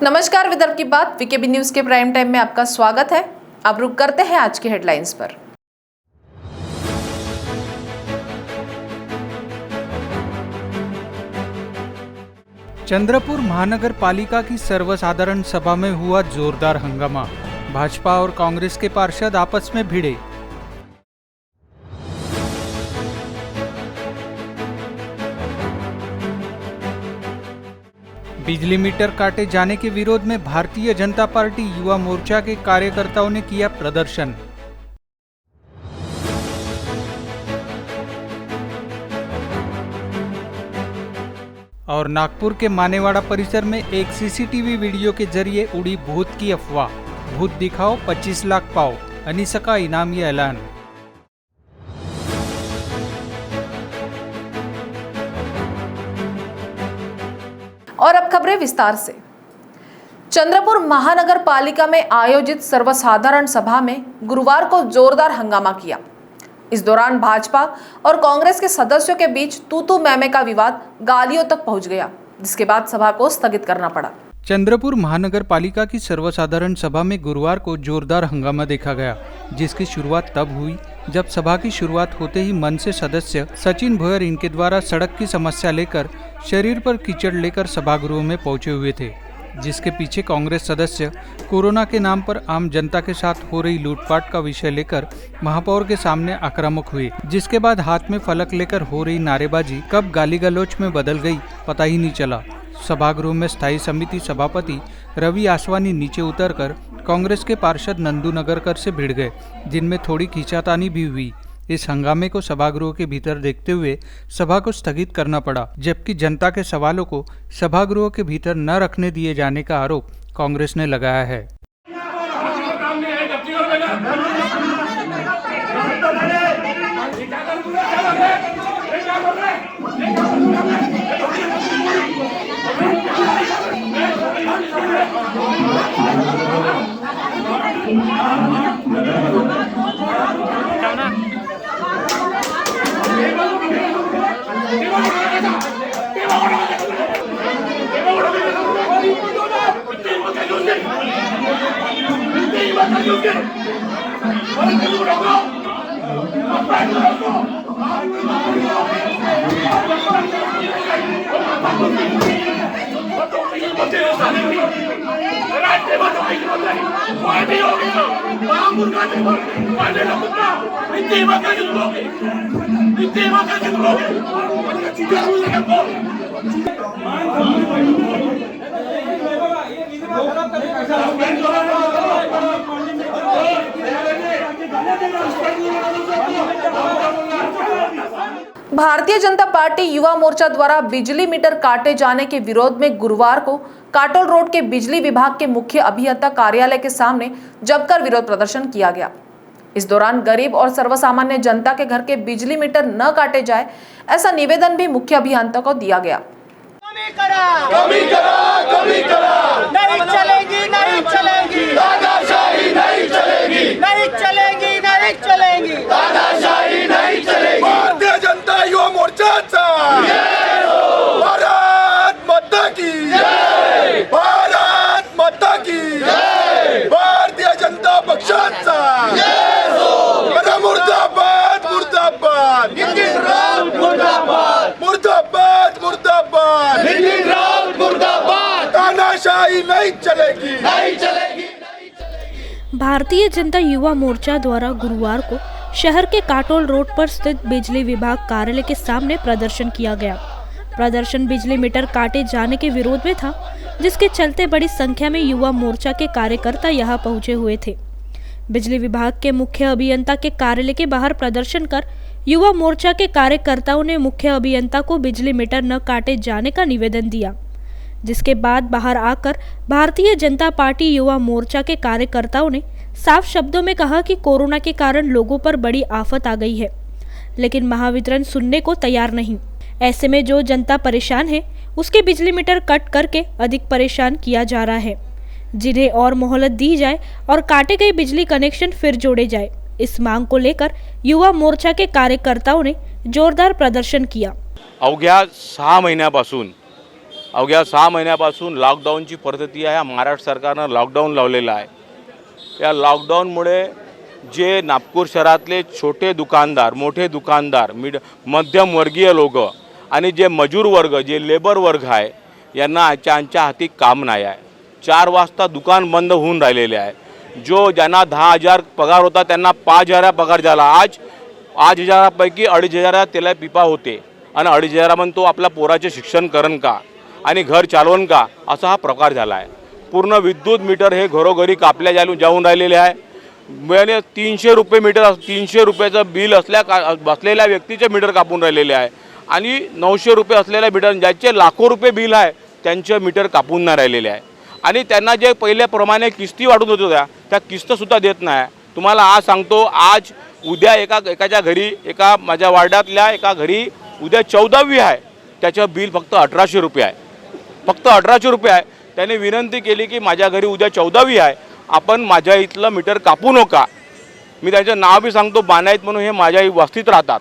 नमस्कार, विदर्भ की बात वीकेबी न्यूज के प्राइम टाइम में आपका स्वागत है। अब रुक करते हैं आज की हेडलाइंस पर। चंद्रपुर महानगर पालिका की सर्वसाधारण सभा में हुआ जोरदार हंगामा। भाजपा और कांग्रेस के पार्षद आपस में भिड़े। बिजली मीटर काटे जाने के विरोध में भारतीय जनता पार्टी युवा मोर्चा के कार्यकर्ताओं ने किया प्रदर्शन। और नागपुर के मानेवाड़ा परिसर में एक सीसीटीवी वीडियो के जरिए उड़ी भूत की अफवाह। भूत दिखाओ 25 लाख पाओ, अनीसा का इनामी ऐलान। और अब खबरें विस्तार से। चंद्रपुर महानगर पालिका में आयोजित सर्वसाधारण सभा में गुरुवार को जोरदार हंगामा किया। इस दौरान भाजपा और कांग्रेस के सदस्यों के बीच तू मैमे का विवाद गालियों तक पहुंच गया, जिसके बाद सभा को स्थगित करना पड़ा। चंद्रपुर महानगर पालिका की सर्वसाधारण सभा में गुरुवार को जोरदार हंगामा देखा गया, जिसकी शुरुआत तब हुई जब सभा की शुरुआत होते ही मंच से सदस्य सचिन भोयर इनके द्वारा सड़क की समस्या लेकर शरीर पर कीचड़ लेकर सभागृह में पहुंचे हुए थे, जिसके पीछे कांग्रेस सदस्य कोरोना के नाम पर आम जनता के साथ हो रही लूटपाट का विषय लेकर महापौर के सामने आक्रामक हुए, जिसके बाद हाथ में फलक लेकर हो रही नारेबाजी कब गाली गलौच में बदल गई पता ही नहीं चला। सभागृह में स्थायी समिति सभापति रवि आसवानी नीचे उतरकर कांग्रेस के पार्षद नंदू नगरकर से भिड़ गए, जिनमें थोड़ी खींचातानी भी हुई। इस हंगामे को सभागृह के भीतर देखते हुए सभा को स्थगित करना पड़ा, जबकि जनता के सवालों को सभागृह के भीतर न रखने दिए जाने का आरोप कांग्रेस ने लगाया है। भारतीय जनता पार्टी युवा मोर्चा द्वारा बिजली मीटर काटे जाने के विरोध में गुरुवार को काटोल रोड के बिजली विभाग के मुख्य अभियंता कार्यालय के सामने जमकर विरोध प्रदर्शन किया गया। इस दौरान गरीब और सर्वसामान्य जनता के घर के बिजली मीटर न काटे जाए, ऐसा निवेदन भी मुख्य अभियंता को दिया गया। कमी करा, नहीं चलेगी, नहीं चलेगी, तानाशाही नहीं चलेगी, नहीं चलेगी, नहीं चलेगी, तानाशाही नहीं चलेगी। भारतीय जनता युवा मोर्चाचा भारत माता की जय, भारत माता की जय, भारतीय जनता पक्षाचा मुर्दाबाद, मुर्दाबाद, मुर्दाबाद, मुर्दाबाद, मुर्दाबाद, मुर्दाबाद, तानाशाही नहीं चलेगी, नहीं चलेगी। भारतीय जनता युवा मोर्चा द्वारा गुरुवार को शहर के काटोल रोड पर स्थित बिजली विभाग कार्यालय के सामने प्रदर्शन किया गया। प्रदर्शन बिजली मीटर काटे जाने के विरोध में था, जिसके चलते बड़ी संख्या में युवा मोर्चा के कार्यकर्ता यहां पहुंचे हुए थे। बिजली विभाग के मुख्य अभियंता के कार्यालय के बाहर प्रदर्शन कर युवा मोर्चा के कार्यकर्ताओं ने मुख्य अभियंता को बिजली मीटर न काटे जाने का निवेदन दिया, जिसके बाद बाहर आकर भारतीय जनता पार्टी युवा मोर्चा के कार्यकर्ताओं ने साफ शब्दों में कहा कि कोरोना के कारण लोगों पर बड़ी आफत आ गई है, लेकिन महावितरण सुनने को तैयार नहीं। ऐसे में जो जनता परेशान है, उसके बिजली मीटर कट करके अधिक परेशान किया जा रहा है, जिन्हें और मोहलत दी जाए और काटे गए बिजली कनेक्शन फिर जोड़े जाए। इस मांग को लेकर युवा मोर्चा के कार्यकर्ताओं ने जोरदार प्रदर्शन किया। अवघ्या 6 महिन्यापासून अवघ्या 6 महिन्यापासून लॉकडाऊनची परिस्थिती आहे. महाराष्ट्र सरकारनं लॉकडाऊन लावलेलं आहे. या लॉकडाऊनमुळे जे नागपूर शहरातले छोटे दुकानदार, मोठे दुकानदार, मध्यमवर्गीय लोक आणि जे मजूर वर्ग, जे लेबर वर्ग आहे, यांना यांच्या हाती काम नाही आहे. 4 वाजता दुकान बंद होऊन राहिलेले आहे. ज्यांना 10,000 पगार होता त्यांना 5,000 पगार झाला. आज 5,000पैकी 2,500 त्याला पिपा होते आणि 2,500 तो आपल्या पोराचे शिक्षण करण का आणि घर चालवण का, असा हा प्रकार झाला आहे. पूर्ण विद्युत मीटर हे घरोघरी कापल्या जाऊन राहिलेले आहे. म्हणजे 300 रुपये मीटर, 300 रुपयाचं बिल बसलेल्या व्यक्तीचे मीटर कापून राहिलेले आहे आणि 900 रुपये असलेल्या मीटर, ज्याचे लाखो रुपये बिल आहे त्यांचे मीटर कापून नाही राहिलेले आहे. आणि त्यांना जे पहिल्याप्रमाणे किस्ती वाढून होत होत्या त्या किस्तसुद्धा देत नाही. तुम्हाला आज सांगतो, आज उद्या एकाच्या घरी, माझ्या वार्डातल्या एका घरी उद्या 14वी आहे, त्याचं बिल फक्त 1,800 रुपये आहे. फक्त 1,800 रुपये आहे. त्याने विनंती केली की माझ्या घरी उद्या 14वी आहे, आपण माझ्या इथलं मीटर कापू नका. मी त्यांचं नाव बी सांगतो, बानाईत म्हणून, हे माझ्या वस्तीत राहतात.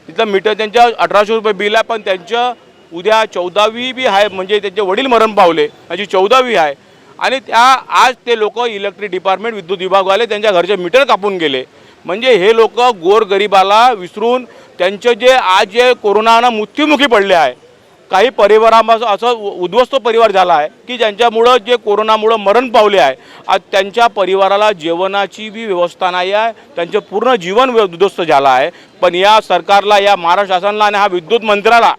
तिथलं मीटर त्यांच्या 1,800 रुपये बिल आहे, पण त्यांचं उद्या 14वी बी आहे. म्हणजे त्यांचे वडील मरण पावले, माझी 14वी आहे. आणि आज ते लोक इलेक्ट्रिक डिपार्टमेंट, विद्युत विभागवाले त्यांच्या घरचे मीटर कापून गेले. म्हणजे हे लोक गोरगरिबाला विसरून त्यांचे जे कोरोनानं मृत्युमुखी पडले आहे, काही परिवारामध्ये असं उद्ध्वस्त परिवार झाला आहे की ज्यांच्यामुळं जे कोरोनामुळं मरण पावले आहे, आज त्यांच्या परिवाराला जेवणाची बी व्यवस्था नाही आहे. त्यांचं पूर्ण जीवन उद्ध्वस्त झालं आहे. पण या सरकारला, या महाराष्ट्र शासनाला आणि हा विद्युत मंत्र्याला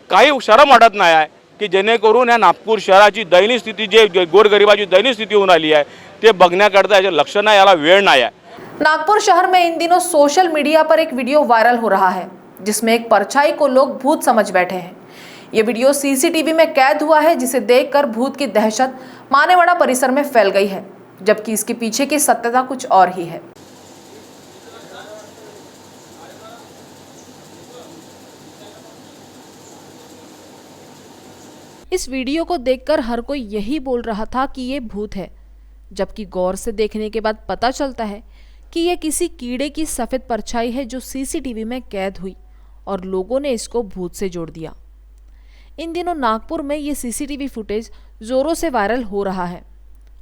काही शरम वाटत नाही आहे की जेणेकरून या नागपूर शहराची दयनीय स्थिती, जे गोरगरिबाची दयनीय स्थिती होऊन आली आहे, ते बघण्याकरता याचे लक्ष नाही, याला वेळ नाही आहे. नागपुर शहर में इन दिनों सोशल मीडिया पर एक वीडियो वायरल हो रहा है जिसमें एक परछाई को लोग भूत समझ बैठे हैं। ये वीडियो सीसीटीवी में कैद हुआ है, जिसे देखकर भूत की दहशत मानेवाड़ा परिसर में फैल गई है, जबकि इसके पीछे की सत्यता कुछ और ही है। इस वीडियो को देखकर हर कोई यही बोल रहा था कि ये भूत है, जबकि गौर से देखने के बाद पता चलता है कि ये किसी कीड़े की सफ़ेद परछाई है जो सीसीटीवी में कैद हुई और लोगों ने इसको भूत से जोड़ दिया। इन दिनों नागपुर में ये सीसीटीवी फुटेज ज़ोरों से वायरल हो रहा है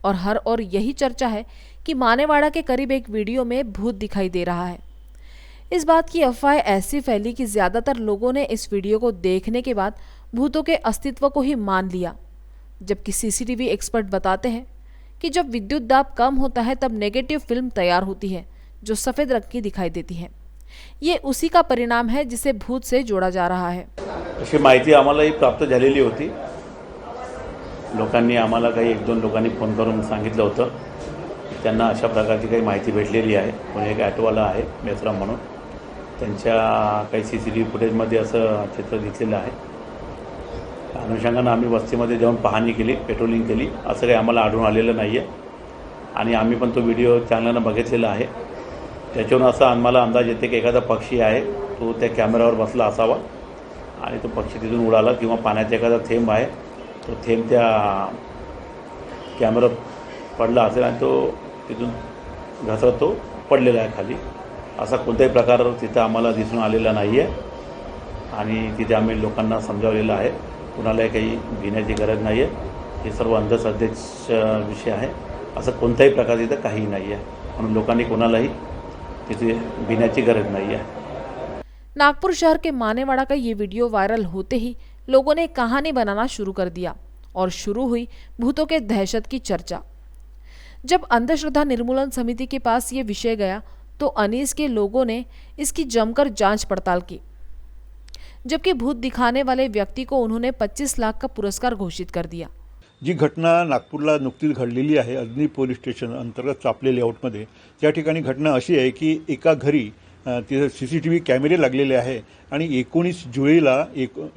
और हर और यही चर्चा है कि मानेवाड़ा के करीब एक वीडियो में भूत दिखाई दे रहा है। इस बात की अफवाह ऐसी फैली कि ज़्यादातर लोगों ने इस वीडियो को देखने के बाद भूतों के अस्तित्व को ही मान लिया, जबकि सीसीटीवी एक्सपर्ट बताते हैं कि जब विद्युत दाब कम होता है तब नेगेटिव फिल्म तैयार होती है जो सफ़ेद रंग की दिखाई देती है। ये उसी का परिणाम है जिसे भूत से जोड़ा जा रहा है। अशी माहिती आम्हालाही प्राप्त झालेली होती। लोकांनी आम्हाला काही 1-2 लोकांनी फोन करून सांगितलं होतं की त्यांना अशा प्रकारची काही माहिती भेटलेली आहे। कोणी एक ॲटोवाला आहे मेसराम म्हणून, त्यांच्या काही सीसीटीव्ही फुटेजमध्ये असं चित्र दिसलेलं आहे। अनुषंगानं आम्ही वस्तीमध्ये जाऊन पाहणी केली, पेट्रोलिंग केली, असं काही आम्हाला आढळून आलेलं नाही आहे आणि आम्ही पण तो व्हिडिओ चांगल्यानं बघितलेला आहे। त्याच्यावरून असा आम्हाला अंदाज येते की एखादा पक्षी आहे तो त्या कॅमेऱ्यावर बसला असावा आणि तो पक्षी तिथून उडाला, किंवा पाण्याचा एखादा थेंब आहे तो थेंब त्या कॅमेऱ्यावर पडला असेल आणि तो तिथून घसरत तो पडलेला आहे खाली। असा कोणताही प्रकार तिथं आम्हाला दिसून आलेला नाही आहे आणि तिथे आम्ही लोकांना समजावलेलं आहे, कुणालाही काही भिण्याची गरज नाही आहे। हे सर्व अंधश्रद्धेचा विषय आहे, असं कोणताही प्रकार तिथं काही नाही आहे, म्हणून लोकांनी कोणालाही तिथे भिण्याची गरज नहीं है। नागपुर शहर के मानेवाड़ा का ये वीडियो वायरल होते ही लोगों ने कहानी बनाना शुरू कर दिया और शुरू हुई भूतों के दहशत की चर्चा। जब अंधश्रद्धा निर्मूलन समिति के पास ये विषय गया तो अनीस के लोगों ने इसकी जमकर जांच पड़ताल की, जबकि भूत दिखाने वाले व्यक्ति को उन्होंने 25 लाख का पुरस्कार घोषित कर दिया। जी घटना नागपूरला नुकतीच घडलेली आहे अजनी पोलीस स्टेशन अंतर्गत चापले लेआउटमध्ये, त्या ठिकाणी घटना अशी आहे की एका घरी तिथे CCTV कॅमेरे लागलेले आहे आणि 19 जुलैला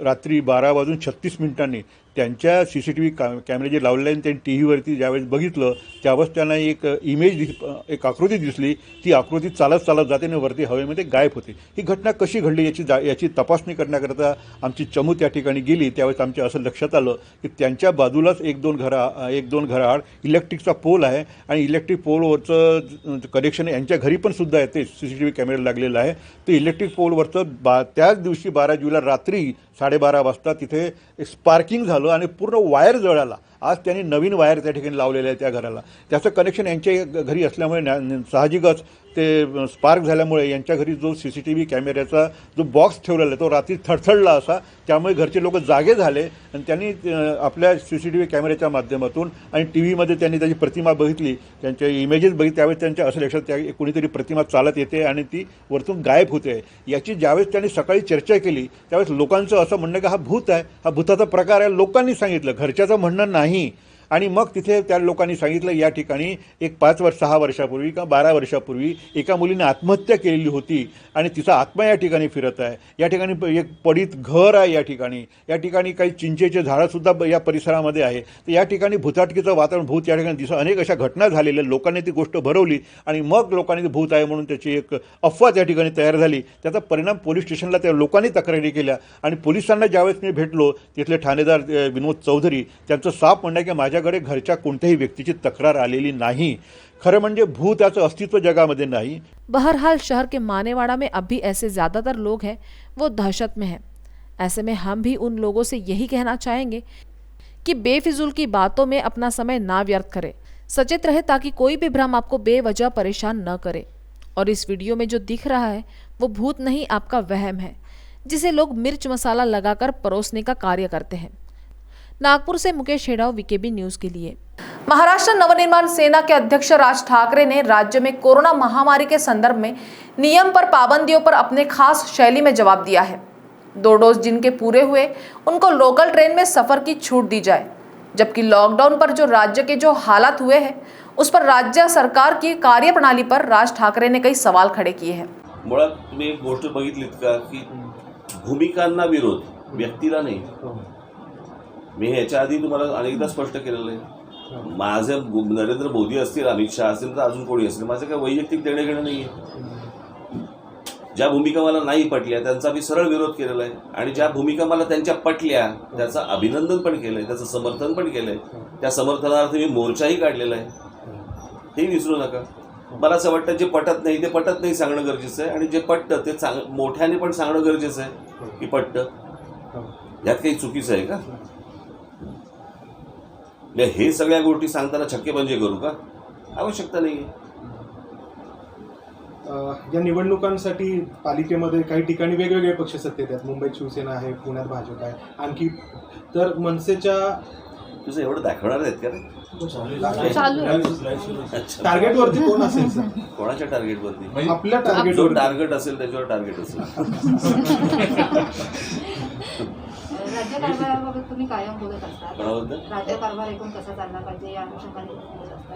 रात्री 12:36 त्यांच्या CCTV कॅमेरे जे लावलेले आहेत त्यांनी TV वरती ज्यावेळेस बघितलं त्यावेळेस त्यांना एक आकृती दिसली। ती आकृती चालत चालत जाते आणि वरती हवेमध्ये गायब होते। ही घटना कशी घडली याची तपासणी करण्याकरता आमची चमू त्या ठिकाणी गेली। त्यावेळेस आमच्या असं लक्षात आलं की त्यांच्या बाजूलाच एक दोन घराआड इलेक्ट्रिकचा पोल आहे आणि इलेक्ट्रिक पोलवरचं कनेक्शन यांच्या घरी पण सुद्धा येते, CCTV कॅमेरा लागलेला आहे। तो इलेक्ट्रिक पोलवरचं त्याच दिवशी 12 जुलैला रात्री 12:30 वाजता तिथे स्पार्किंग झालं आणि पूर्ण वायर जळाला. आज त्यांनी नवीन वायर त्या ठिकाणी लावलेल्या आहे त्या घराला. त्याचं कनेक्शन यांच्या घरी असल्यामुळे साहजिकच ते स्पार्क झाल्यामुळे यांच्या घरी जो CCTV कॅमेऱ्याचा जो बॉक्स ठेवलेला आहे तो रात्री थरथरला असा. त्यामुळे घरचे लोक जागे झाले आणि त्यांनी आपल्या CCTV कॅमेऱ्याच्या माध्यमातून आणि TV मध्ये त्यांनी त्याची प्रतिमा बघितली, त्यांच्या इमेजेस बघितली. त्यावेळेस त्यांच्या असं लक्षात त्या कोणीतरी प्रतिमा चालत येते आणि ती वरतून गायब होते. याची ज्यावेळेस त्यांनी सकाळी चर्चा केली त्यावेळेस लोकांचं असं म्हणणं की हा भूत आहे, हा भूताचा प्रकार आहे, लोकांनी सांगितलं, घरच्याचं म्हणणं नाही. आणि मग तिथे त्या लोकांनी सांगितलं या ठिकाणी एक 6 वर्षापूर्वी किंवा 12 वर्षापूर्वी एका मुलीने आत्महत्या केलेली होती आणि तिचा आत्मा या ठिकाणी फिरत आहे. या ठिकाणी एक पडीत घर आहे, या ठिकाणी काही चिंचेचे झाडंसुद्धा या परिसरामध्ये आहे. तर या ठिकाणी भूताटकीचं वातावरण, भूत या ठिकाणी दिसतं. अनेक अशा घटना झालेल्या, लोकांनी ती गोष्ट भरवली आणि मग लोकांनी भूत आहे म्हणून त्याची एक अफवा त्या ठिकाणी तयार झाली. त्याचा परिणाम पोलीस स्टेशनला त्या लोकांनी तक्रारी केल्या आणि पोलिसांना ज्यावेळेस मी भेटलो तिथले ठाणेदार विनोद चौधरी, त्यांचं साफ म्हणणं आहे की माझ्याकडे घरच्या कोणत्याही व्यक्तीची तक्रार आलेली नाही. खरं म्हणजे भूताचं अस्तित्व जगामध्ये नाही. बहरहाल शहर के मानेवाड़ा में अब भी ऐसे ज्यादातर लोग हैं वो दहशत में हैं। ऐसे में हम भी उन लोगों से यही कहना चाहेंगे कि बेफिजूल की बातों में अपना समय ना व्यर्थ करें, सचेत रहे ताकि कोई भी भ्रम आपको बेवजह परेशान न करे। और इस वीडियो में जो दिख रहा है वो भूत नहीं, आपका वहम है जिसे लोग मिर्च मसाला लगाकर परोसने का कार्य करते हैं। नागपुर से मुकेश हेड़ाव, वीकेबी न्यूज के लिए। महाराष्ट्र नवनिर्माण सेना के अध्यक्ष राज ठाकरे ने राज्य में कोरोना महामारी के संदर्भ में नियम पर पाबंदियों पर अपने खास शैली में जवाब दिया है। 2 डोज जिनके पूरे हुए उनको लोकल ट्रेन में सफर की छूट दी जाए, जबकि लॉकडाउन पर जो राज्य के जो हालात हुए हैं उस पर राज्य सरकार की कार्यप्रणाली पर राज ठाकरे ने कई सवाल खड़े किए हैं। मुळात तुम्ही एक गोष्ट बघितलीत का की भूमिकांना विरोध, व्यक्तीला नाही. मी ह्याच्या आधी तुम्हाला अनेकदा स्पष्ट केलेलं आहे. माझे नरेंद्र मोदी असतील, अमित शहा असतील, तर अजून कोणी असतील, माझं काही वैयक्तिक देणं घेणं नाही आहे. ज्या भूमिका मला नाही पटल्या त्यांचा मी सरळ विरोध केलेला आहे आणि ज्या भूमिका मला त्यांच्या पटल्या त्याचं अभिनंदन पण केलं आहे, त्याचं समर्थन पण केलं आहे. त्या समर्थनार्थ मी मोर्चाही काढलेला आहे, हे विसरू नका. मला असं वाटतं जे पटत नाही ते पटत नाही सांगणं गरजेचं आहे आणि जे पटतं ते मोठ्याने पण सांगणं गरजेचं आहे की पटतं. यात काही चुकीचं आहे का? हे सगळ्या गोष्टी सांगताना छक्केपंजे करू का? आवश्यकता नाही आहे. या निवडणुकांसाठी पालिकेमध्ये काही ठिकाणी वेगवेगळे पक्ष सत्तेत आहेत. मुंबईत शिवसेना आहे, पुण्यात भाजप आहे, आणखी तर मनसेच्या तुझं एवढं दाखवणार आहेत का रे? टार्गेटवरती कोण असेल सर? कोणाच्या टार्गेटवरती? आपल्या जो टार्गेटवर टार्गेट असेल त्याच्यावर टार्गेट असेल. राज्य कारभाराबाबत तुम्ही कायम बोलत असता. कोणाबद्दल? राज्य कारभार एकूण कसा चालला पाहिजे या अनुषंगाने बोलत असता.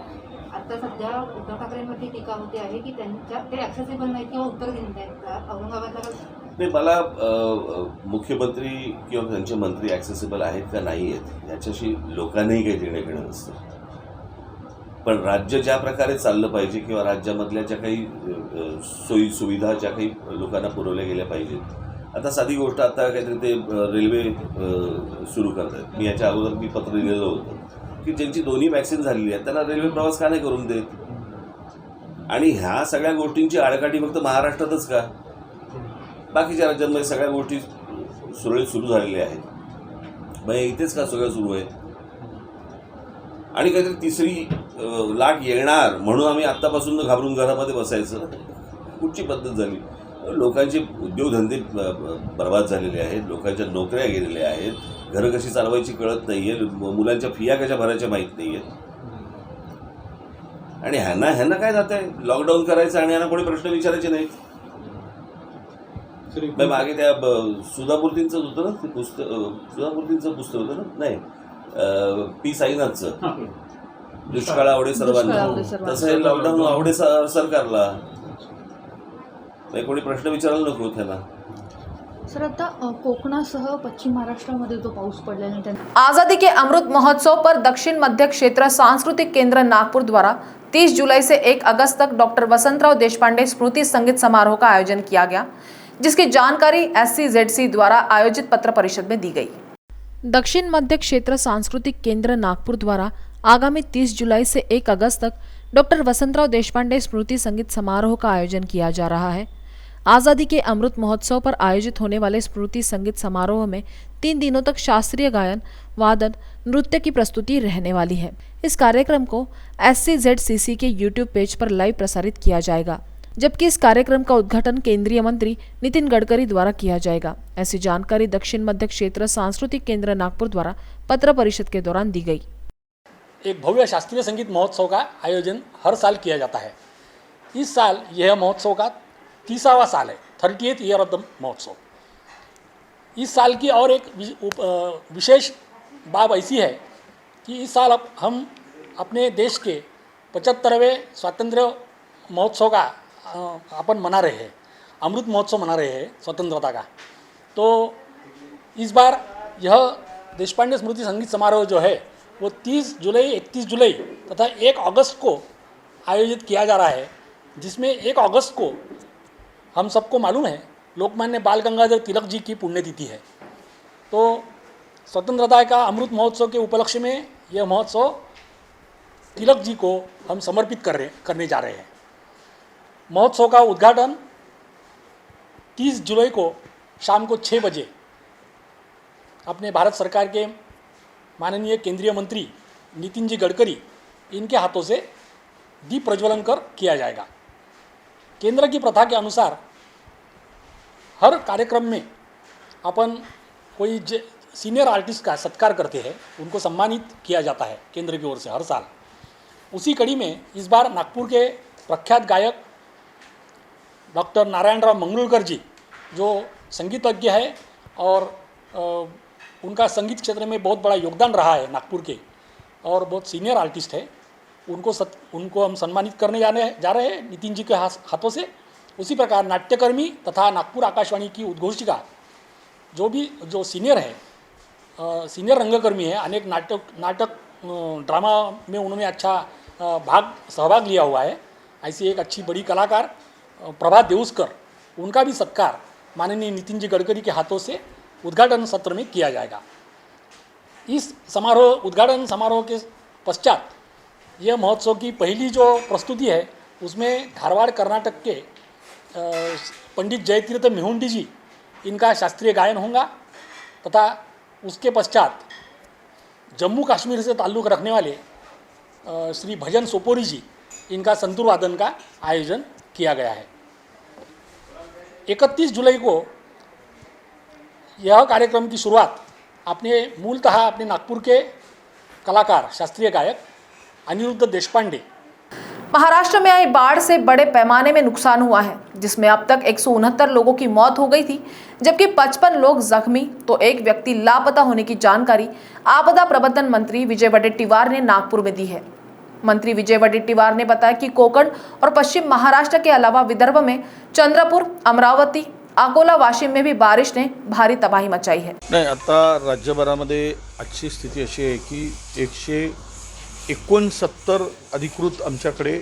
आता सध्या उद्धव ठाकरेंवरती टीका होते आहे की ते ॲक्सेसिबल नाहीत किंवा उत्तर देत नाहीत. औरंगाबादला नाही, मला मुख्यमंत्री किंवा त्यांचे मंत्री ॲक्सेसिबल आहेत का नाही आहेत याच्याशी लोकांनाही काही देणं घेणं नसतं. पण राज्य ज्या प्रकारे चाललं पाहिजे किंवा राज्यामधल्या ज्या काही सोयी सुविधा ज्या काही लोकांना पुरवल्या गेल्या पाहिजेत. आता साधी गोष्ट, आता काहीतरी ते रेल्वे सुरू करत आहेत. मी याच्या अगोदर मी पत्र दिलेलं होतं की ज्यांची दोन्ही वॅक्सिन झालेली आहेत त्यांना रेल्वे प्रवास का नाही करून देत. आणि ह्या सगळ्या गोष्टींची आडकाठी फक्त महाराष्ट्रातच का? बाकीच्या राज्यांमध्ये सगळ्या गोष्टी सुरळीत सुरू झालेल्या आहेत. मग इथेच का सगळं सुरू आहे? आणि काहीतरी तिसरी लाट येणार म्हणून आम्ही आत्तापासून घाबरून घरामध्ये बसायचं, कुठची पद्धत झाली? लोकांचे उद्योगधंदे बर्बाद झालेले आहेत, लोकांच्या नोकऱ्या गेलेल्या आहेत, घरं कशी चालवायची कळत नाही आहे, मुलांच्या फिया कशा भरायच्या माहीत नाही आहेत. आणि ह्यांना काय जात आहे? लॉकडाऊन करायचं आणि ह्यांना कोणी प्रश्न विचारायचे नाहीत. मागे त्या सुधामूर्तींचं होतं ना ते पुस्तक, सुधामूर्तींचं पुस्तक होतं ना, नाही पी साईनाथचं, दुष्काळ आवडे सर्वांना, तसं हे लॉकडाऊन आवडे सरकारला. कोणी प्रश्न विचारायला नको त्यांना. सर, आता कोकणासह पश्चिम महाराष्ट्रामध्ये जो पाऊस पडला नाही आज़ादी के अमृत महोत्सव पर दक्षिण मध्य क्षेत्र सांस्कृतिक केंद्र नागपुर द्वारा 30 जुलाई से 1 अगस्त तक डॉक्टर वसंतराव देशपांडे स्मृति संगीत समारोह का आयोजन किया गया, जिसकी जानकारी SCZC द्वारा आयोजित पत्र परिषद में दी गई। दक्षिण मध्य क्षेत्र सांस्कृतिक केंद्र नागपुर द्वारा आगामी 30 जुलाई से 1 अगस्त तक डॉक्टर वसंतराव देशपांडे स्मृति संगीत समारोह का आयोजन किया जा रहा है। आज़ादी के अमृत महोत्सव पर आयोजित होने वाले स्मृति संगीत समारोह में 3 दिनों तक शास्त्रीय गायन, वादन, नृत्य की प्रस्तुति रहने वाली है। इस कार्यक्रम को SCZCC के YouTube पेज पर लाइव प्रसारित किया जाएगा, जबकि इस कार्यक्रम का उद्घाटन केंद्रीय मंत्री नितिन गडकरी द्वारा किया जाएगा। ऐसी जानकारी दक्षिण मध्य क्षेत्र सांस्कृतिक केंद्र नागपुर द्वारा पत्र परिषद के दौरान दी गई। एक भव्य शास्त्रीय संगीत महोत्सव का आयोजन हर साल किया जाता है। इस साल यह महोत्सव का 30वां साल है, 30th ईयर ऑफ द महोत्सव। इस साल की और एक विशेष बात ऐसी है कि इस साल अब हम अपने देश के 75वें स्वतंत्र महोत्सव का अपन मना रहे हैं, अमृत महोत्सव मना रहे हैं स्वतंत्रता का। तो इस बार यह देशपांडे स्मृति संगीत समारोह जो है वो 30 जुलाई, 31 जुलाई तथा 1 अगस्त को आयोजित किया जा रहा है, जिसमें 1 अगस्त को हम सबको मालूम है लोकमान्य बाल गंगाधर तिलक जी की पुण्यतिथि है। तो स्वतंत्रता का अमृत महोत्सव के उपलक्ष्य में यह महोत्सव तिलक जी को हम समर्पित करने जा रहे हैं। महोत्सव का उद्घाटन 30 जुलाई को शाम को 6 बजे अपने भारत सरकार के माननीय केंद्रीय मंत्री नितिन जी गडकरी इनके हाथों से दीप प्रज्वलन कर किया जाएगा। केंद्र की प्रथा के अनुसार हर कार्यक्रम में अपन कोई सीनियर आर्टिस्ट का सत्कार करते हैं, उनको सम्मानित किया जाता है केंद्र की ओर से हर साल। उसी कड़ी में इस बार नागपुर के प्रख्यात गायक डॉक्टर नारायणराव मंगरुळकर जी, जो संगीतज्ञ है और उनका संगीत क्षेत्र में बहुत बड़ा योगदान रहा है नागपुर के, और बहुत सीनियर आर्टिस्ट है, उनको हम सम्मानित करने जा रहे हैं नितिन जी के हाथों से। उसी प्रकार नाट्यकर्मी तथा नागपुर आकाशवाणी की उद्घोषिका जो सीनियर है, सीनियर रंगकर्मी है, अनेक नाटक ड्रामा में उन्होंने अच्छा सहभाग लिया हुआ है, ऐसी एक अच्छी बड़ी कलाकार प्रभा देउस्कर, उनका भी सत्कार माननीय नितिन जी गडकरी के हाथों से उद्घाटन सत्र में किया जाएगा। इस उद्घाटन समारोह के पश्चात यह महोत्सव की पहली जो प्रस्तुति है उसमें धारवाड़ कर्नाटक के पंडित जयतीर्थ मेहुंडी जी, इनका शास्त्रीय गायन होगा तथा उसके पश्चात जम्मू कश्मीर से ताल्लुक़ रखने वाले श्री भजन सोपोरी जी, इनका संतूर वादन का आयोजन किया गया है। 31 जुलाई को यह कार्यक्रम की शुरुआत मूलतः अपने नागपुर के कलाकार शास्त्रीय गायक अनिरुद्ध देशपांडे। महाराष्ट्र में आई बाढ़ से बड़े पैमाने में नुकसान हुआ है, जिसमें अब तक 169 लोगों की मौत हो गई थी, जबकि 55 लोग जख्मी तो एक व्यक्ति लापता होने की जानकारी आपदा प्रबंधन मंत्री विजय वडेट्टीवार ने नागपुर में दी है। मंत्री विजय वडेट्टीवार ने बताया कि कोकण और पश्चिम महाराष्ट्र के अलावा विदर्भ में चंद्रपूर, अमरावती, अकोला, वाशिम में भी बारिश ने भारी तबाही मचाई है। नाही, आता राज्यभरामध्ये आजची स्थिती अशी आहे की 169 अधिकृत आमच्याकडे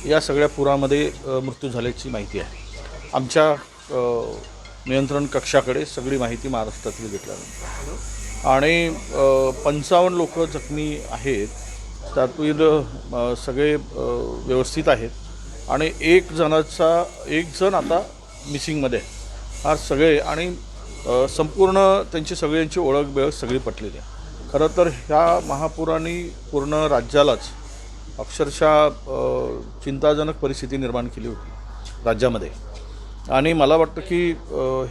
या सगळ्या पुरामध्ये मृत्यू झाल्याची माहिती आहे। आमच्या नियंत्रण कक्षाकडे सगळी माहिती महाराष्ट्रातली घेतल्यानंतर आणि 55 लोक जखमी आहेत, त्यातील सगळे व्यवस्थित आहेत आणि एक जण आता मिसिंगमध्ये आहे। हा सगळे आणि संपूर्ण त्यांची सगळ्यांची ओळख सगळी पटलेली आहे। खरं तर ह्या महापुराने पूर्ण राज्यालाच अक्षरशः चिंताजनक परिस्थिती निर्माण केली होती राज्यामध्ये आणि मला वाटतं की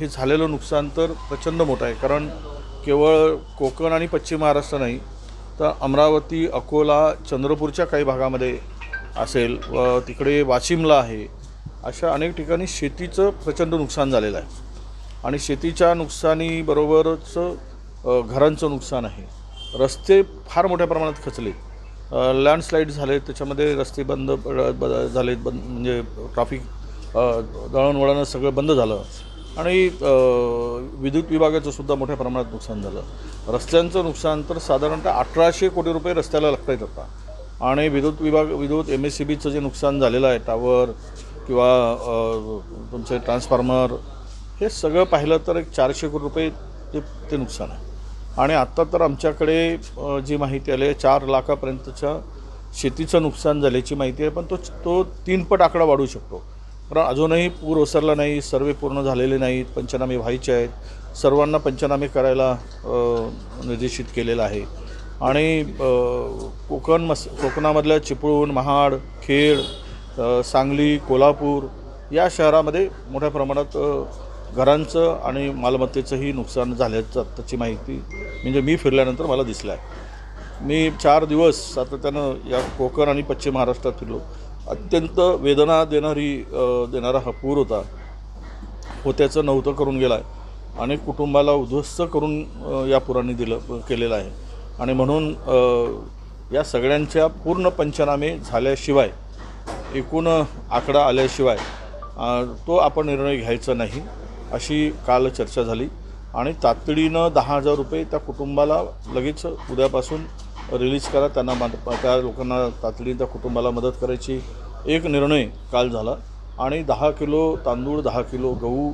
हे झालेलं नुकसान तर प्रचंड मोठं आहे, कारण केवळ कोकण आणि पश्चिम महाराष्ट्र नाही तर अमरावती, अकोला, चंद्रपूरच्या काही भागामध्ये असेल व तिकडे वाशिमला आहे, अशा अनेक ठिकाणी शेतीचं प्रचंड नुकसान झालेलं आहे आणि शेतीच्या नुकसानीबरोबरच घरांचं नुकसान आहे। रस्ते फार मोठ्या प्रमाणात खचले, लँडस्लाईड झाले, त्याच्यामध्ये रस्ते बंद झाले, म्हणजे ट्रॅफिक दळणवळण सगळं बंद झालं आणि विद्युत विभागाचं सुद्धा मोठ्या प्रमाणात नुकसान झालं। रस्त्यांचं नुकसान तर साधारणतः 1800 कोटी रुपये रस्त्याला लागत आहेत आता, आणि विद्युत MSCBचं जे नुकसान झालेलं आहे, टावर किंवा तुमचे ट्रान्सफॉर्मर, हे सगळं पाहिलं तर एक 400 कोटी रुपये ते नुकसान आहे। आणि आत्ता तर आमच्याकडे जी माहिती आली आहे 4 लाखापर्यंतच्या शेतीचं नुकसान झाल्याची माहिती आहे, पण तो 3 पट आकडा वाढू शकतो। कारण अजूनही पूर ओसरला नाही, सर्वे पूर्ण झालेले नाहीत, पंचनामे व्हायचे आहेत, सर्वांना पंचनामे करायला निर्देशित केलेलं आहे. आणि कोकणामधल्या चिपळूण, महाड, खेड, सांगली, कोल्हापूर या शहरामध्ये मोठ्या प्रमाणात घरांचं आणि मालमत्तेचंही नुकसान झाल्याचं आत्ताची माहिती म्हणजे मी फिरल्यानंतर मला दिसलं आहे. मी 4 दिवस सातत्यानं या कोकण आणि पश्चिम महाराष्ट्रात फिरलो. अत्यंत वेदना देणारा हा पूर होत्याचं नव्हतं करून गेला आहे. अनेक कुटुंबाला उद्ध्वस्त करून या पुराने केलेलं आहे. आणि म्हणून या सगळ्यांच्या पूर्ण पंचनामे झाल्याशिवाय, एकूण आकडा आल्याशिवाय तो आपण निर्णय घ्यायचा नाही, अशी काल चर्चा झाली. आणि तातडीनं 10,000 रुपये त्या कुटुंबाला लगेच उद्यापासून रिलीज करा, त्या लोकांना तातडीनं त्या कुटुंबाला मदत करायची एक निर्णय काल झाला. आणि 10 किलो तांदूळ, 10 किलो गहू,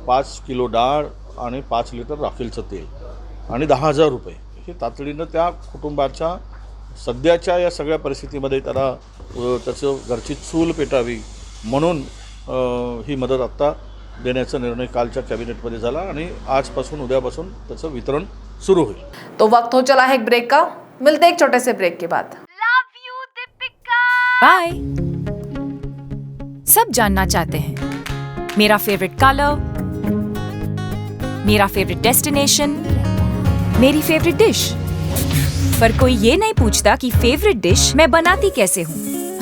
5 किलो डाळ आणि 5 लिटर राखेलचं तेल आणि 10,000 रुपये हे तातडीनं त्या कुटुंबाच्या सध्याच्या या सगळ्या परिस्थितीमध्ये त्याचं घरची चूल पेटावी म्हणून ही मदत आत्ता देण्याचा निर्णय कालच्या कॅबिनेटमध्ये झाला. आणि आजपासून उद्यापासून त्याचं वितरण सुरू होईल. तो वक्त हो चला है एक ब्रेक का, मिलते एक छोटे से ब्रेक के बाद. बाय. सब जानना चाहते हैं मेरा फेवरेट कलर, मेरा फेवरेट डेस्टिनेशन, मेरी फेवरेट डिश, पर कोई ये नहीं पूछता कि फेवरेट डिश मैं बनाती कैसे हूँ.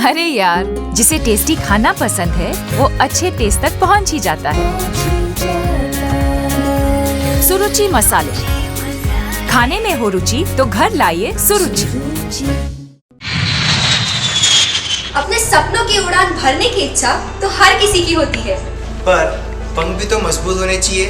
अरे यार, जिसे टेस्टी खाना पसंद है वो अच्छे टेस्ट तक पहुँच ही जाता है. सुरुचि मसाले, खाने में हो रुचि तो घर लाइए सुरुचि. अपने सपनों की उड़ान भरने की इच्छा तो हर किसी की होती है, पर पंख भी तो मजबूत होने चाहिए,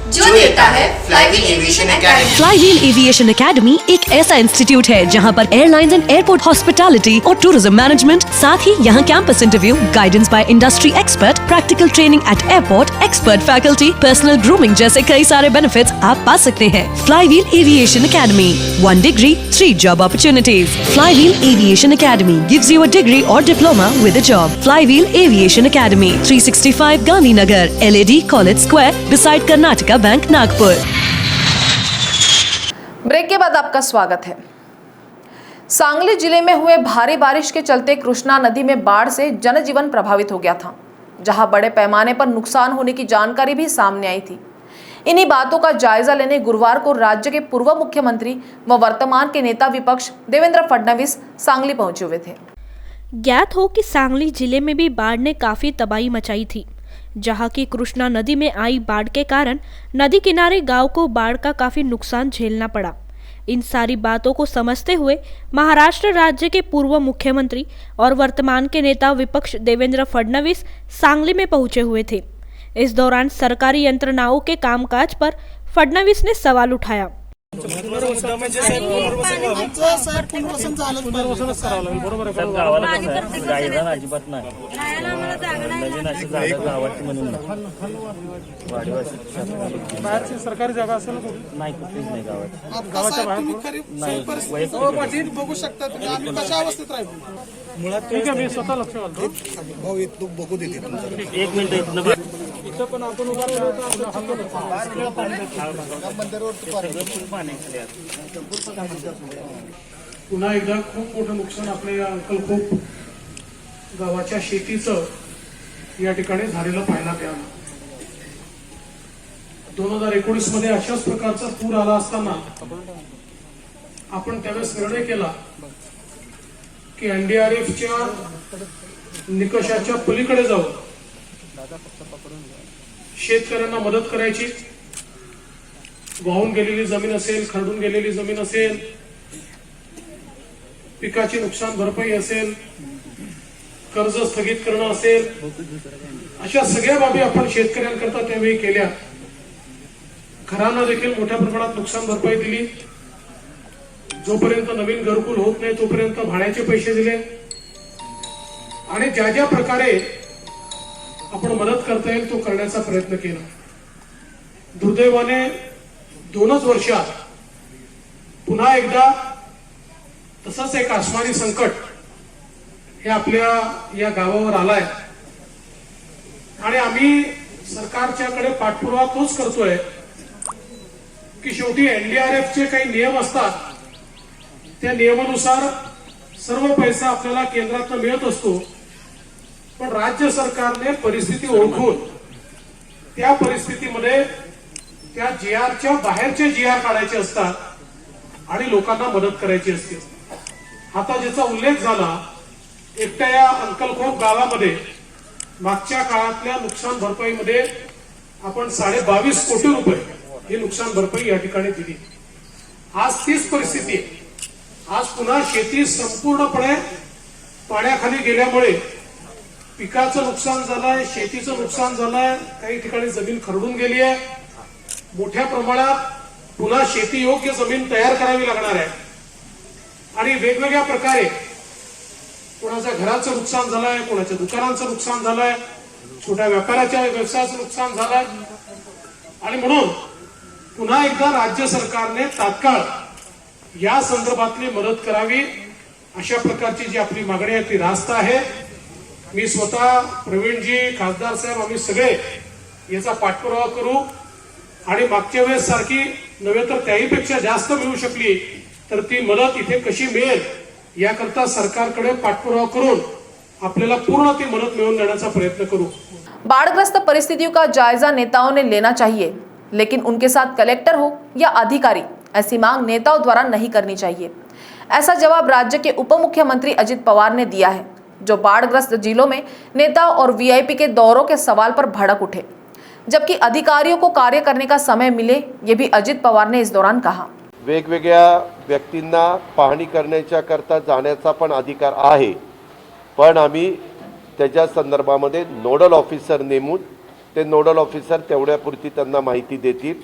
जो देता है flywheel aviation academy. Flywheel aviation academy एक ऐसा इंस्टीट्यूट है जहां पर एयरलाइंस एंड एयरपोर्ट हॉस्पिटैलिटी और टूरिज्म मैनेजमेंट, साथ ही यहां campus interview, guidance by industry expert, practical training at airport, expert faculty, personal grooming जैसे कई सारे बेनिफिट्स आप पा सकते हैं. Flywheel aviation academy, 1 degree, 3 job opportunities. Flywheel Aviation Academy gives you a degree or diploma with a job. Flywheel Aviation Academy, 365 Gandhinagar, LAD College Square, beside Karnataka bank Nagpur. Break के बाद आपका स्वागत है. सांगली जिले में हुए भारी बारिश के चलते कृष्णा नदी में बाढ़ से जनजीवन प्रभावित हो गया था, जहां बड़े पैमाने पर नुकसान होने की जानकारी भी सामने आई थी. इन्हीं बातों का जायजा लेने गुरुवार को राज्य के पूर्व मुख्यमंत्री व वर्तमान के नेता विपक्ष देवेंद्र फडणवीस सांगली पहुंचे हुए थे. ज्ञात हो कि सांगली जिले में भी बाढ़ ने काफी तबाही मचाई थी, जहां की कृष्णा नदी में आई बाढ़ के कारण नदी किनारे गांव को बाढ़ का काफी नुकसान झेलना पड़ा. इन सारी बातों को समझते हुए महाराष्ट्र राज्य के पूर्व मुख्यमंत्री और वर्तमान के नेता विपक्ष देवेंद्र फडणवीस सांगली में पहुंचे हुए थे. इस दौरान सरकारी यंत्रणाओं के कामकाज पर फडणवीस ने सवाल उठाया. सरकारी जागा असेल नाही, कुठलीच नाही गावात. बघू शकता तुम्ही आम्ही कशा अवस्थेत राहिलो. मुळात ठीक आहे, मी स्वतः लक्ष घालतो. भाऊ येतो बघू देते. 1 मिनिट इथं पण आपण उभा राहिलो पुन्हा एकदा खूप मोठं नुकसान आपल्या या अक्कलकोट गावाच्या शेतीचं या ठिकाणी झालेलं पाहायला मिळालं. 2019 मध्ये अशाच प्रकारचा पूर आला असताना आपण त्यावेळेस निर्णय केला की एनडीआरएफच्या निकषाच्या पलीकडे जाऊन शेतकऱ्यांना मदत करायची. वाहून गेलेली जमीन असेल, खरडून गेलेली जमीन असेल, पिकाची नुकसान भरपाई असेल, कर्ज स्थगित करणं असेल, अशा सगळ्या बाबी आपण शेतकऱ्यांकरता त्यावेळी केल्या. घरांना देखील मोठ्या प्रमाणात नुकसान भरपाई दिली. जोपर्यंत नवीन घरकुल होत नाही तोपर्यंत भाड्याचे पैसे दिले. आणि ज्या ज्या प्रकारे आपण मदत करता येईल तो करण्याचा प्रयत्न केला. दुर्दैवाने 2च वर्षात पुन्हा एकदा तसंच एक आसमानी संकट हे आपल्या या गावावर आलाय. आणि आम्ही सरकारच्याकडे पाठपुरावा तोच करतोय की शेवटी एनडीआरएफचे काही नियम असतात, त्या नियमानुसार सर्व पैसा आपल्याला केंद्रातून मिळत असतो, पण राज्य सरकारने परिस्थिती ओळखून त्या परिस्थितीमध्ये त्या जीआरच्या बाहेरचे जीआर काढायचे असतात आणि लोकांना मदत करायची असते. आता ज्याचा उल्लेख झाला, एकट्या या अंकलखोप गावामध्ये मागच्या काळातल्या नुकसान भरपाईमध्ये आपण 22.5 कोटी रुपये ही नुकसान भरपाई या ठिकाणी दिली. आज तीच परिस्थिती आहे. आज पुन्हा शेती संपूर्णपणे पाण्याखाली गेल्यामुळे पिकाचं नुकसान झालंय, शेतीचं नुकसान झालंय, काही ठिकाणी जमीन खरडून गेली आहे. मोठ्या प्रमाणात पुन्हा शेती योग्य जमीन तयार करावी लागणार आहे आणि वेगवेगळ्या प्रकारे कोणाच्या घराचं नुकसान झालंय, कोणाच्या दुकानांचं नुकसान झालंय, छोट्या व्यापाऱ्याच्या व्यवसायाचं नुकसान झालंय आणि म्हणून पुन्हा एकदा राज्य सरकारने तात्काळ या संदर्भातली मदत करावी. अशा प्रकारची जी आपली मागणी आहे ती रास्त आहे. मी स्वतः, प्रवीणजी, खासदार साहेब, आम्ही सगळे याचा पाठपुरावा करू आणि मागच्या वेळेस सारखी नव्हे तर त्याहीपेक्षा जास्त मिळू शकली तर ती मदत इथे कशी मिळेल याकरता सरकारकडे पाठपुरावा करून आपल्याला पूर्ण ती मदत मिळवून देण्याचा प्रयत्न करू. बाढ़ग्रस्त परिस्थितियों का जायजा नेताओं ने लेना चाहिए, लेकिन उनके साथ कलेक्टर हो या अधिकारी, ऐसी मांग नेताओं द्वारा नहीं करनी चाहिए. ऐसा जवाब राज्य के उप मुख्यमंत्री अजित पवार ने दिया है, जो बाढ़ग्रस्त जिलों में नेताओं और वीआईपी के दौरों के सवाल पर भड़क उठे, जबकि अधिकारियों को कार्य करने का समय मिले, ये भी अजित पवार ने इस दौरान कहा. वेगवेगळ्या व्यक्तींना पाहणी करण्याच्या करता जाण्याचा पण अधिकार आहे, पण आम्ही त्याच्या संदर्भामध्ये नोडल ऑफिसर नेमून ते नोडल ऑफिसर तेवढ्यापुरती त्यांना माहिती देतील.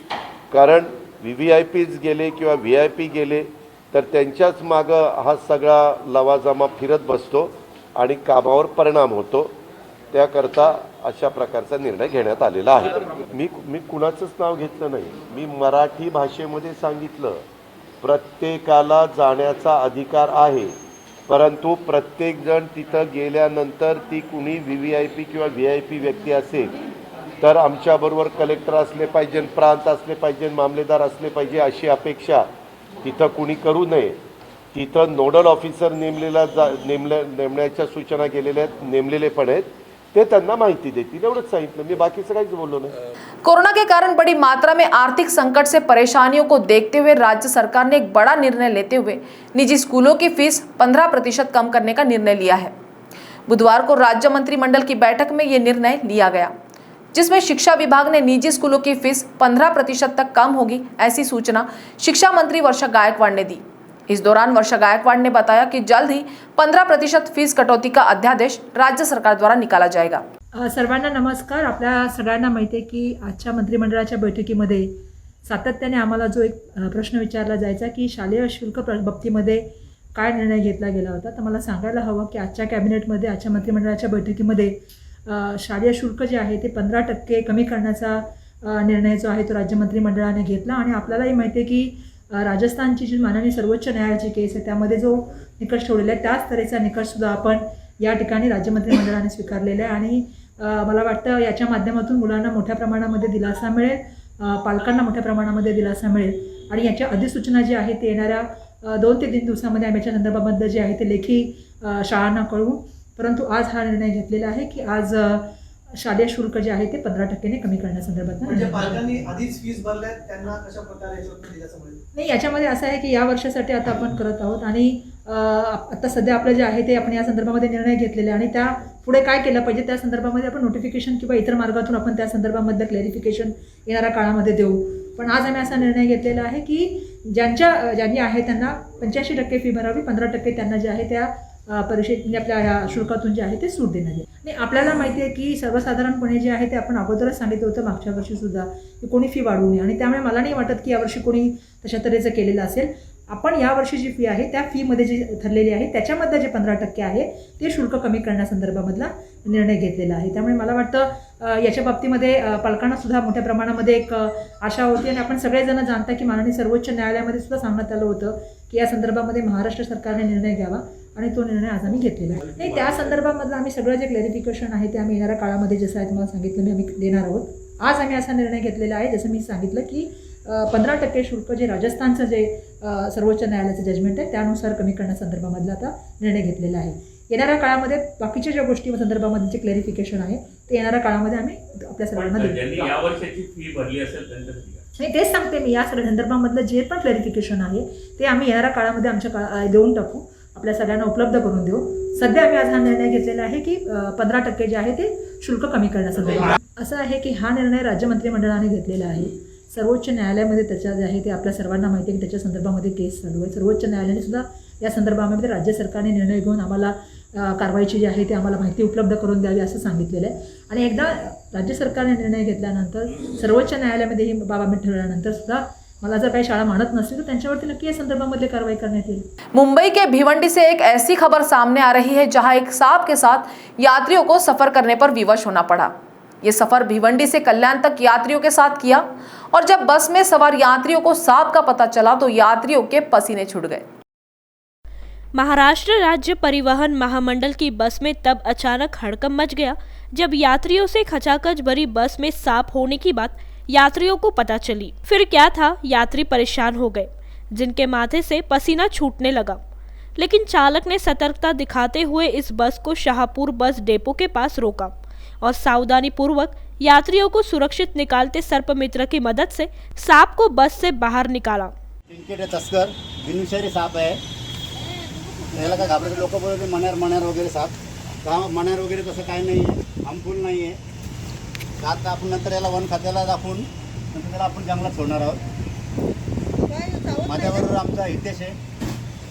कारण VVIPs गेले किंवा VIP गेले तर त्यांच्याच मागं हा सगळा लवाजमा फिरत बसतो आणि कामावर परिणाम होतो. त्याकरता अशा प्रकारचा निर्णय घेण्यात आलेला आहे. मी कुणाचंच नाव घेतलं नाही. मी मराठी भाषेमध्ये सांगितलं, प्रत्येकाला जाण्याचा अधिकार आहे, परंतु प्रत्येकजण तिथं गेल्यानंतर ती कुणी VVIP किंवा VIP व्यक्ती असेल तर आमच्याबरोबर कलेक्टर असले पाहिजे, प्रांत असले पाहिजे, मामलेदार असले पाहिजे अशी अपेक्षा तिथं कुणी करू नये. तिथं नोडल ऑफिसर नेमण्याच्या सूचना केलेल्या आहेत, नेमलेले पण आहेत, ते त्यांना माहिती देतील, एवढंच सांगितलं. मी बाकीचं काहीच बोललो नाही. कोरोना के कारण बड़ी मात्रा में आर्थिक संकट से परेशानियों को देखते हुए राज्य सरकार ने एक बड़ा निर्णय लेते हुए निजी स्कूलों की फीस 15% कम करने का निर्णय लिया है. बुधवार को राज्य मंत्रिमंडल की बैठक में ये निर्णय लिया गया, जिसमें शिक्षा विभाग ने निजी स्कूलों की फीस 15% तक कम होगी, ऐसी सूचना शिक्षा मंत्री वर्षा गायकवाड़ ने दी. इस दौरान वर्षा गायकवाड़ ने बताया कि जल्द ही 15% फीस कटौती का अध्यादेश राज्य सरकार द्वारा निकाला जाएगा. सर्वांना नमस्कार. आपल्या सगळ्यांना माहिती आहे की आजच्या मंत्रिमंडळाच्या बैठकीमध्ये सातत्याने आम्हाला जो एक प्रश्न विचारला जायचा की शालेय शुल्क बाबतीमध्ये काय निर्णय घेतला गेला होता. तर मला सांगायला हवं की आजच्या कॅबिनेटमध्ये, आजच्या मंत्रिमंडळाच्या बैठकीमध्ये शालेय शुल्क जे आहे ते 15% कमी करण्याचा निर्णय जो आहे तो राज्य मंत्रिमंडळाने घेतला. आणि आपल्यालाही माहिती आहे की राजस्थानची जी माननीय सर्वोच्च न्यायालयाची केस आहे त्यामध्ये जो निकष ठेवलेला आहे त्याच तऱ्हेचा निकषसुद्धा आपण या ठिकाणी राज्य मंत्रिमंडळाने स्वीकारलेला आहे. आणि मला वाटतं याच्या माध्यमातून मुलांना मोठ्या प्रमाणामध्ये दिलासा मिळेल, पालकांना मोठ्या प्रमाणामध्ये दिलासा मिळेल आणि याच्या अधिसूचना जी आहे ते येणाऱ्या 2 ते 3 दिवसामध्ये आम्ही याच्या संदर्भामध्ये जे आहे ते लेखी शाळांना कळवू. परंतु आज हा निर्णय घेतलेला आहे की आज शालेय शुल्क जे आहे ते 15% कमी करण्यासंदर्भात. म्हणजे पालकांनी आधीच फीस भरल्या त्यांना कशा प्रकारे नाही, याच्यामध्ये असं आहे की या वर्षासाठी आता आपण करत आहोत आणि आता सध्या आपलं जे आहे ते आपण या संदर्भामध्ये निर्णय घेतलेले आणि त्या पुढे काय केलं पाहिजे त्या संदर्भामध्ये आपण नोटिफिकेशन किंवा इतर मार्गातून आपण त्या संदर्भामध्ये क्लॅरिफिकेशन येणाऱ्या काळामध्ये देऊ. पण आज आम्ही असा निर्णय घेतलेला आहे की ज्यांनी आहे त्यांना 85% फी भरावी, 15% त्यांना जे आहे त्या परीक्षेत म्हणजे आपल्या ह्या शुल्कातून जे आहे ते सूट देण्यात येईल. आणि आपल्याला माहिती आहे की सर्वसाधारणपणे जे आहे ते आपण अगोदरच सांगितलं होतं मागच्या वर्षीसुद्धा की कोणी फी वाढवू नये आणि त्यामुळे मला नाही वाटत की यावर्षी कोणी तशा तऱ्हेचं केलेलं असेल. आपण यावर्षी जी फी आहे त्या फीमध्ये जी ठरलेली आहे त्याच्यामध्ये जे 15% आहे ते शुल्क कमी करण्यासंदर्भामधला निर्णय घेतलेला आहे. त्यामुळे मला वाटतं याच्या बाबतीमध्ये पालकांनासुद्धा मोठ्या प्रमाणामध्ये एक आशा होती आणि आपण सगळेजण जाणता की माननीय सर्वोच्च न्यायालयामध्ये सुद्धा सांगण्यात आलं होतं की या संदर्भामध्ये महाराष्ट्र सरकारने निर्णय घ्यावा आणि तो निर्णय आज आम्ही घेतलेला आहे. नाही, त्या संदर्भामधलं आम्ही सगळं जे क्लॅरिफिकेशन आहे ते आम्ही येणाऱ्या काळामध्ये जसं आहे तुम्हाला सांगितलं मी आम्ही देणार आहोत. आज आम्ही असा निर्णय घेतलेला आहे, जसं मी सांगितलं की 15% शुल्क जे राजस्थानचं जे सर्वोच्च न्यायालयाचं जजमेंट आहे त्यानुसार कमी करण्यासंदर्भामधला आता निर्णय घेतलेला आहे. येणाऱ्या काळामध्ये बाकीच्या ज्या गोष्टी संदर्भामध्ये जे क्लॅरिफिकेशन आहे ते येणाऱ्या काळामध्ये आम्ही आपल्या सर्वांना देऊ. नाही, तेच सांगते मी, या सगळ्या संदर्भामधलं जे पण क्लॅरिफिकेशन आहे ते आम्ही येणाऱ्या काळामध्ये आमच्या देऊन टाकू, आपल्या सगळ्यांना उपलब्ध करून देऊ. सध्या आम्ही आज हा निर्णय घेतलेला आहे की 15% जे आहे ते शुल्क कमी करण्यासंदर्भात. असं आहे की हा निर्णय राज्य मंत्रिमंडळाने घेतलेला आहे. सर्वोच्च न्यायालयामध्ये त्याच्या जे आहे ते आपल्या सर्वांना माहिती आहे की त्याच्या संदर्भामध्ये केस चालू आहे. सर्वोच्च न्यायालयाने सुद्धा या संदर्भामध्ये राज्य सरकारने निर्णय घेऊन आम्हाला कारवाईची जी आहे ती आम्हाला माहिती उपलब्ध करून द्यावी असं सांगितलेलं आहे. आणि एकदा राज्य सरकारने निर्णय घेतल्यानंतर सर्वोच्च न्यायालयामध्ये ही बाब ठरवल्यानंतर सुद्धा मला जर काही शाळा मानत नसतील तर त्यांच्यावरती नक्की या संदर्भामध्ये कारवाई करण्यात येईल. मुंबई के भिवंडी से एक ऐसी खबर सामने आ रही है जहां एक सांप के साथ यात्रियों को सफर करने पर विवश होना पड़ा। ये सफर भिवंडी से कल्याण तक यात्रियों के साथ किया और जब बस में सवार यात्रियों को सांप का पता चला तो यात्रियों के पसीने छूट गए। महाराष्ट्र राज्य परिवहन महामंडल की बस में तब अचानक हड़कंप मच गया जब यात्रियों से खचाखच भरी बस में सांप होने की बात यात्रियों को पता चली। फिर क्या था, यात्री परेशान हो गए, जिनके माथे से पसीना छूटने लगा। लेकिन चालक ने सतर्कता दिखाते हुए इस बस को शाहपुर बस डेपो के पास रोका और सावधानी पूर्वक यात्रियों को सुरक्षित निकालते सर्पमित्र की मदद से सांप को बस से बाहर निकाला। तस्कर बिनविषारी साप आहे, याला काय घाबरायचं, लोक बोलते मण्यार वगैरे साप, मण्यार वगैरे तसं काय नाही आहे, हार्मफुल नाही आहे. आता आपण नंतर याला वन खात्याला दाखवून नंतर त्याला आपण जंगलात सोडणार आहोत. माझ्याबरोबर आमचा हितेश आहे,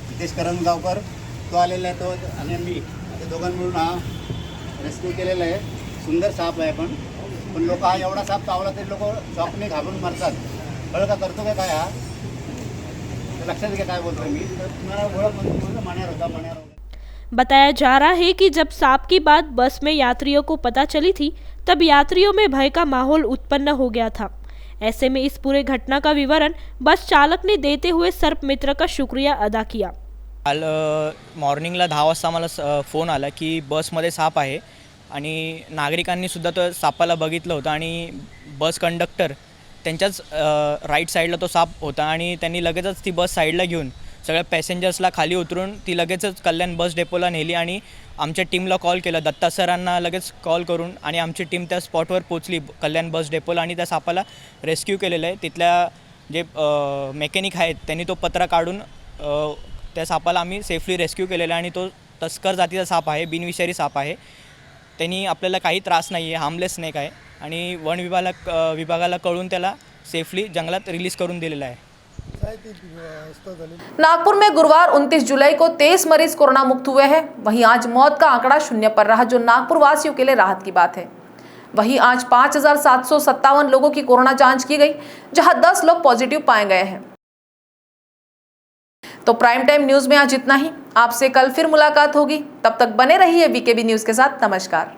हितेश करंजगावकर, तो आलेला आहे, तो आणि मी ते दोघांनी मिळून हा रेस्क्यू केलेला आहे. सुंदर साप आहे, पण लोक हा एवढा साप चावला तरी लोक शॉकने घाबरून मरतात. कळलं का, करतो काय हा, लक्षात घ्या काय बोलतोय मी. तुम्हाला ओळख म्हणजे मण्यार होता. बताया जा रहा है कि जब सांप की बात बस में यात्रियों को पता चली थी तब यात्रियों में भय का माहौल उत्पन्न हो गया था। ऐसे में इस पूरे घटना का विवरण बस चालक ने देते हुए सर्पमित्र का शुक्रिया अदा किया। काल मॉर्निंगला 10 वाजता मला फोन आला की बसमध्ये साप आहे आणि नागरिकांनी सुद्धा तो सापाला बघितलं होतं आणि बस कंडक्टर त्यांच्याच राईट साईडला तो साप होता आणि त्यांनी लगेचच ती बस साईडला घेऊन सगळ्या पॅसेंजर्सला खाली उतरून ती लगेचच कल्याण बस डेपोला नेली आणि आमच्या टीमला कॉल केला, दत्ता सरांना लगेच कॉल करून, आणि आमची टीम त्या स्पॉटवर पोचली कल्याण बस डेपोला आणि त्या सापाला रेस्क्यू केलेलं आहे. तिथल्या जे मेकॅनिक आहेत त्यांनी तो पत्रा काढून त्या सापाला आम्ही सेफली रेस्क्यू केलेला आहे आणि तो तस्कर जातीचा साप आहे, बिनविषारी साप आहे. त्यांनी आपल्याला काही त्रास नाही आहे, हार्मलेस स्नेक आहे आणि वन विभागाला कळून त्याला सेफली जंगलात रिलीज करून दिलेला आहे. नागपुर में गुरुवार 29 जुलाई को 23 मरीज कोरोना मुक्त हुए हैं। वहीं आज मौत का आंकड़ा 0 पर रहा, जो नागपुर वासियों के लिए राहत की बात है। वहीं आज 5757 लोगों की कोरोना जांच की गई, जहां 10 लोग पॉजिटिव पाए गए हैं। तो प्राइम टाइम न्यूज में आज इतना ही। आपसे कल फिर मुलाकात होगी, तब तक बने रहिए वीकेबी न्यूज के साथ। नमस्कार।